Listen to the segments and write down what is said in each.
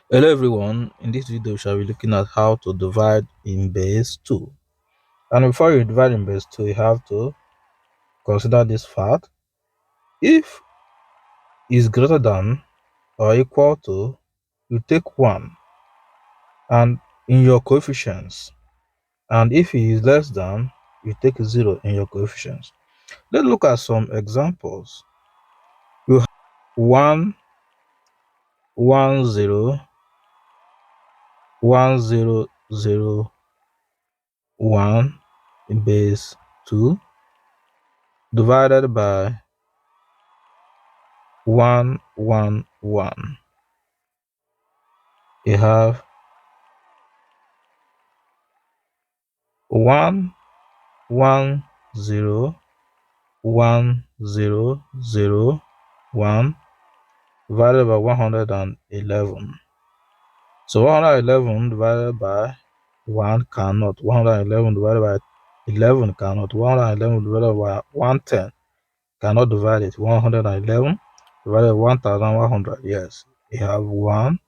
Hello everyone, in this video we shall be looking at how to divide in base 2. And before you divide in base 2, you have to consider this fact. If is greater than or equal to, you take 1 and in your coefficients, and if it is less than, you take 0 in your coefficients. Let's look at some examples. You have 1 1 0 1 0 0 1 in base 2 divided by 1 1 1. You have 1 1 0 1 0 0 1 divided by 111. So 111 divided by 1 cannot. 111 divided by 11 cannot. 111 divided by 110 cannot divide it. 111 divided by 1100. Yes, you have 1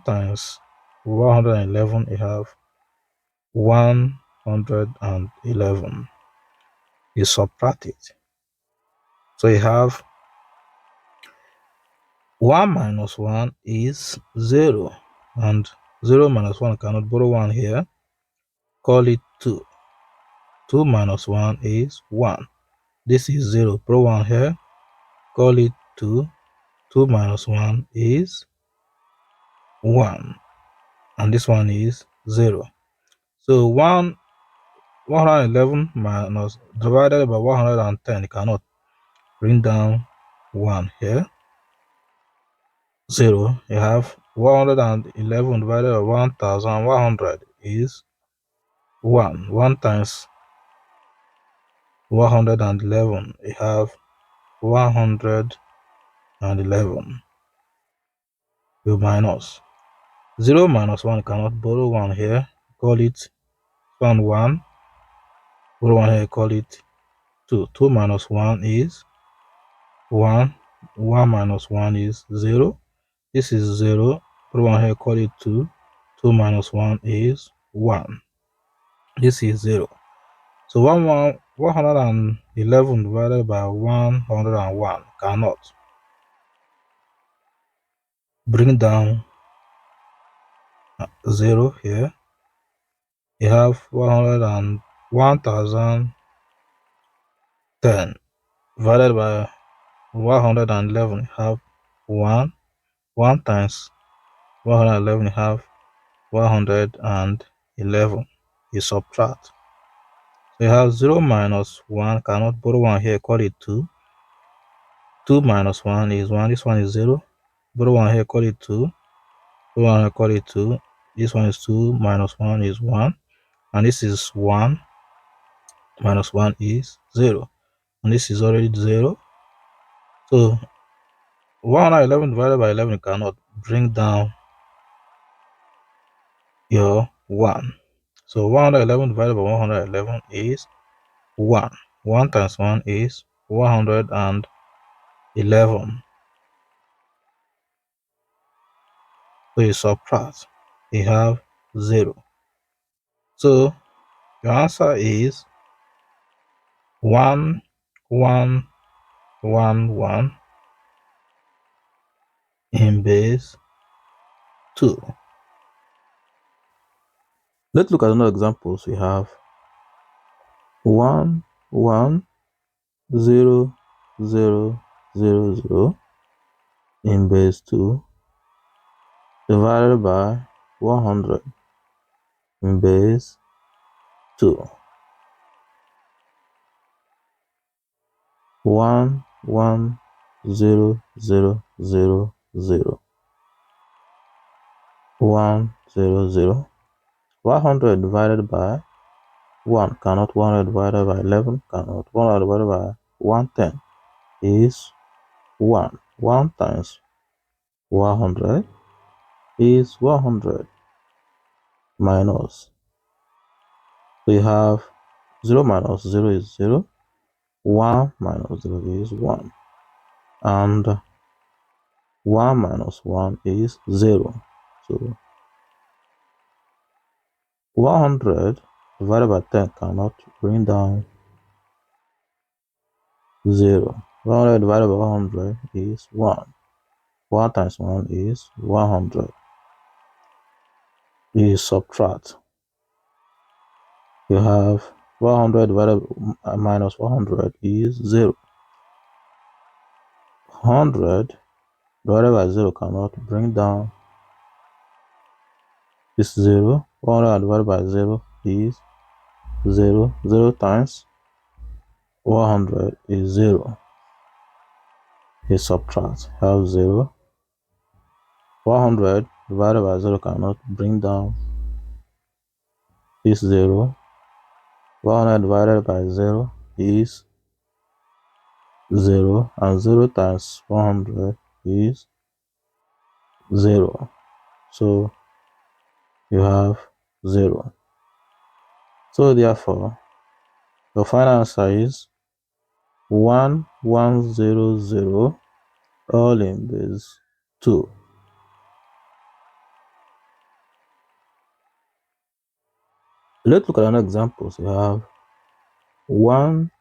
times 111. You have 111. You subtract it. So you have 1 minus 1 is 0. And 0 minus 1 cannot borrow 1 here. Call it 2. 2 minus 1 is 1. This is 0. Borrow 1 here. Call it 2. 2 minus 1 is 1. And this one is 0. So 111 minus divided by 110 cannot bring down 1 here. 0. You have 111 divided by 1100 is 1. 1 times 111. You have 111. You minus 0 minus 1 cannot borrow 1 here. Call it 1. Borrow 1 here. Call it 2. 2 minus 1 is 1. 1 minus 1 is 0. This is 0. Borrow 1 here. Call it 2. 2 minus 1 is 1. This is 0. So 111 divided by 101 cannot bring down 0 here. You have 1010 divided by 111. You have 1. 1 times 111. You have 111. You subtract. So you have 0 minus 1 cannot borrow 1 here. Call it 2. 2 minus 1 is 1. This one is 0. Borrow 1 here. Call it 2. Borrow 1 here. Call it 2. This one is 2 minus 1 is 1. And this is 1 minus 1 is 0. And this is already 0. So 111 divided by 11 cannot bring down your 1. So 111 divided by 111 is 1. 1 times 1 is 111. So you subtract, you have 0. So your answer is 1 1 1 1 in base 2. Let's look at another examples. We have 1 1 0 0 0 0 in base 2 divided by 100 in base 2. 1 1 0 0 0 0 1 0 0. 100 divided by 1 cannot. 100 divided by 11 cannot. 100 divided by 110 is 1. 1 times 100 is 100 minus. So you have 0 minus 0 is 0. 1 minus 0 is 1. And 1 minus 1 is 0. So 100 divided by 10 cannot bring down 0. 100 divided by 100 is 1. 1 times 1 is 100. You subtract. You have 100 divided minus 100 is 0. 100 divided by 0 cannot bring down this 0. 100 divided by 0 is 0. 0 times 100 is 0. You subtract. Have 0. 100 divided by 0 cannot bring down this 0. 100 divided by 0 is 0. And 0 times 100 is 0. So you have 0. So therefore, the final answer is 1100 all in base 2. Let's look at another example. So you have 100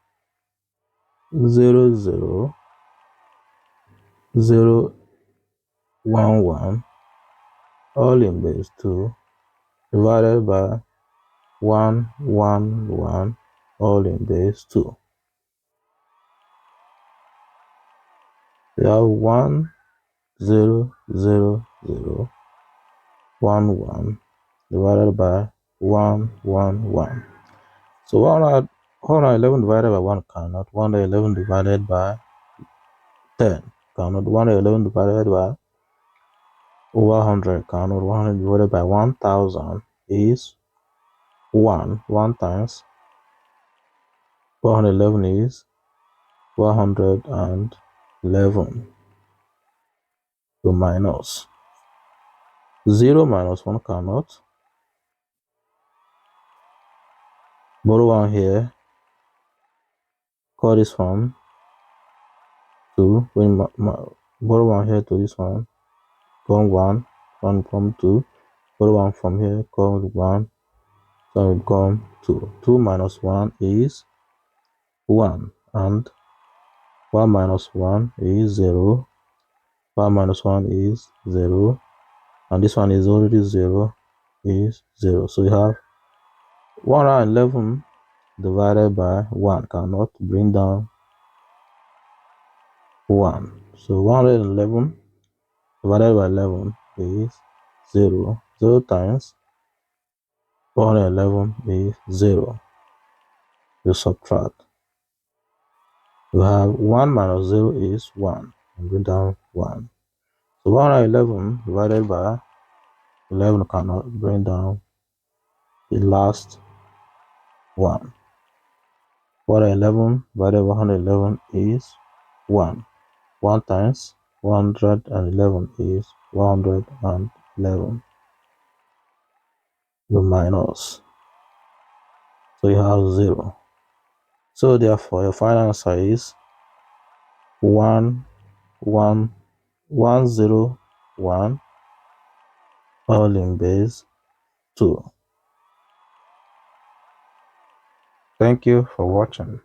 011 all in base 2 divided by 111 all in base 2. You have 10011 divided by 111. So 111 divided by 1 cannot. 111 divided by 10 cannot. 111 divided by 100 cannot. 100 divided by 1000 is 1. 1 times 111 is 111. So minus 0 minus 1 cannot. Borrow 1 here. Call this one 2. When borrow 1 here to this one. Come 1. 1 from 2. Borrow 1 from here. Call 1. So it become 2. 2 minus 1 is 1. And 1 minus 1 is 0. 1 minus 1 is 0. And this one is already 0. Is 0. So you have 111 divided by 1 cannot bring down 1. So 111 divided by 11 is 0. 0 times 111 is 0. You subtract. You have 1 minus 0 is 1. And bring down 1. So 111 divided by 11 cannot bring down the last 1. 111 divided by 111 is 1. 1 times 111 is 111. The minus. So you have 0. So therefore your final answer is 11101 all in base 2. Thank you for watching.